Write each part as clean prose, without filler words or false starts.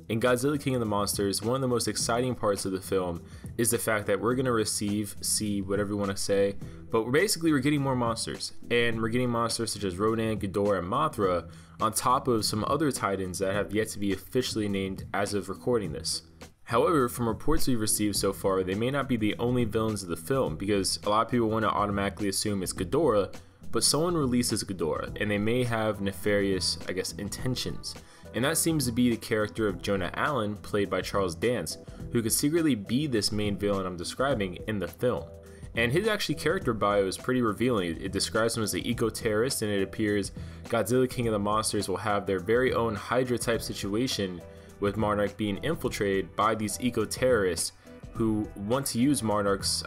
In Godzilla King of the Monsters, one of the most exciting parts of the film is the fact that we're going to see, whatever you want to say, but we're getting more monsters. And we're getting monsters such as Rodan, Ghidorah, and Mothra, on top of some other titans that have yet to be officially named as of recording this. However, from reports we've received so far, they may not be the only villains of the film, because a lot of people want to automatically assume it's Ghidorah, but someone releases Ghidorah, and they may have nefarious, intentions. And that seems to be the character of Jonah Allen, played by Charles Dance, who could secretly be this main villain I'm describing in the film. And his character bio is pretty revealing. It describes him as an eco-terrorist, and it appears Godzilla King of the Monsters will have their very own Hydra type situation, with Monarch being infiltrated by these eco-terrorists who want to use Monarch's,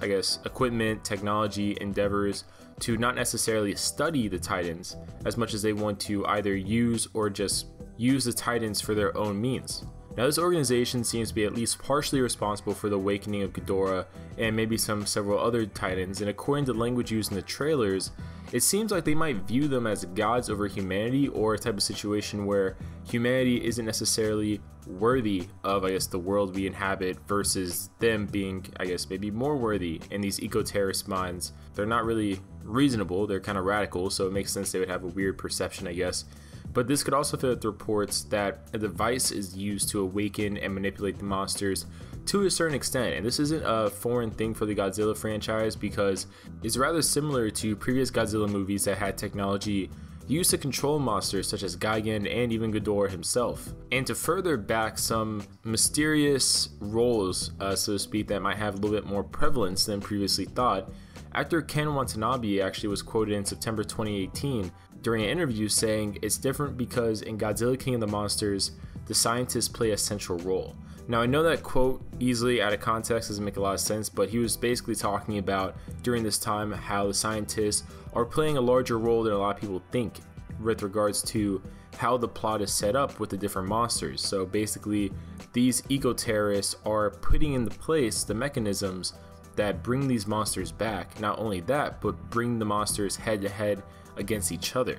equipment, technology, endeavors to not necessarily study the Titans as much as they want to either use or just use the Titans for their own means. Now, this organization seems to be at least partially responsible for the awakening of Ghidorah and maybe several other Titans, and according to the language used in the trailers, it seems like they might view them as gods over humanity, or a type of situation where humanity isn't necessarily worthy of, the world we inhabit, versus them being, maybe more worthy. And these eco-terrorist minds, they're not really reasonable, they're kind of radical, so it makes sense they would have a weird perception, But this could also fit with reports that a device is used to awaken and manipulate the monsters to a certain extent. And this isn't a foreign thing for the Godzilla franchise, because it's rather similar to previous Godzilla movies that had technology used to control monsters such as Gigan and even Ghidorah himself. And to further back some mysterious roles, so to speak, that might have a little bit more prevalence than previously thought, actor Ken Watanabe actually was quoted in September 2018 during an interview saying it's different because in Godzilla King of the Monsters, the scientists play a central role. Now, I know that quote easily out of context doesn't make a lot of sense, but he was basically talking about during this time how the scientists are playing a larger role than a lot of people think with regards to how the plot is set up with the different monsters. So basically, these eco-terrorists are putting into place the mechanisms that bring these monsters back. Not only that, but bring the monsters head to head against each other.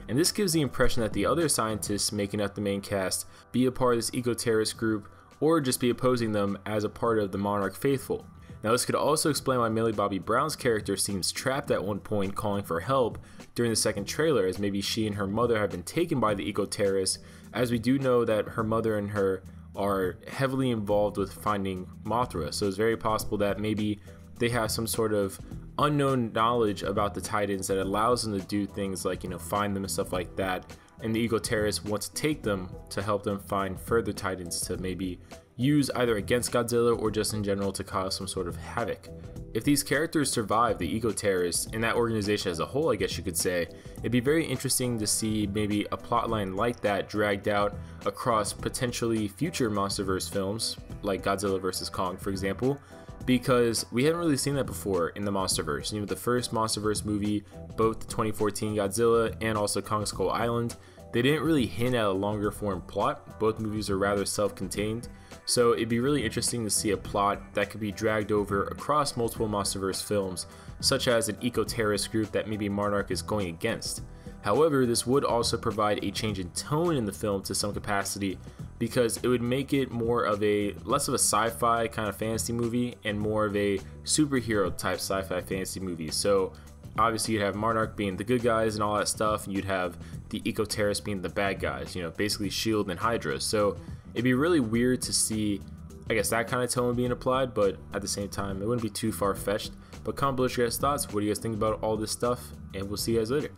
And this gives the impression that the other scientists making up the main cast be a part of this eco-terrorist group, or just be opposing them as a part of the Monarch faithful. Now, this could also explain why Millie Bobby Brown's character seems trapped at one point calling for help during the second trailer, as maybe she and her mother have been taken by the eco-terrorists, as we do know that her mother and her are heavily involved with finding Mothra. So it's very possible that maybe they have some sort of unknown knowledge about the Titans that allows them to do things like, find them and stuff like that. And the eco-terrorists want to take them to help them find further Titans to maybe use either against Godzilla or just in general to cause some sort of havoc. If these characters survive the eco-terrorists and that organization as a whole, I guess you could say, it'd be very interesting to see maybe a plotline like that dragged out across potentially future MonsterVerse films, like Godzilla vs. Kong, for example, because we haven't really seen that before in the MonsterVerse. The first MonsterVerse movie, both the 2014 Godzilla and also Kong Skull Island, they didn't really hint at a longer form plot. Both movies are rather self-contained, so it'd be really interesting to see a plot that could be dragged over across multiple MonsterVerse films, such as an eco-terrorist group that maybe Monarch is going against. However, this would also provide a change in tone in the film to some capacity, because it would make it less of a sci-fi kind of fantasy movie and more of a superhero type sci-fi fantasy movie. So obviously you'd have Monarch being the good guys and all that stuff, and you'd have the eco-terrorists being the bad guys, basically S.H.I.E.L.D. and Hydra. So it'd be really weird to see, that kind of tone being applied, but at the same time, it wouldn't be too far-fetched. But comment below your guys' thoughts. What do you guys think about all this stuff? And we'll see you guys later.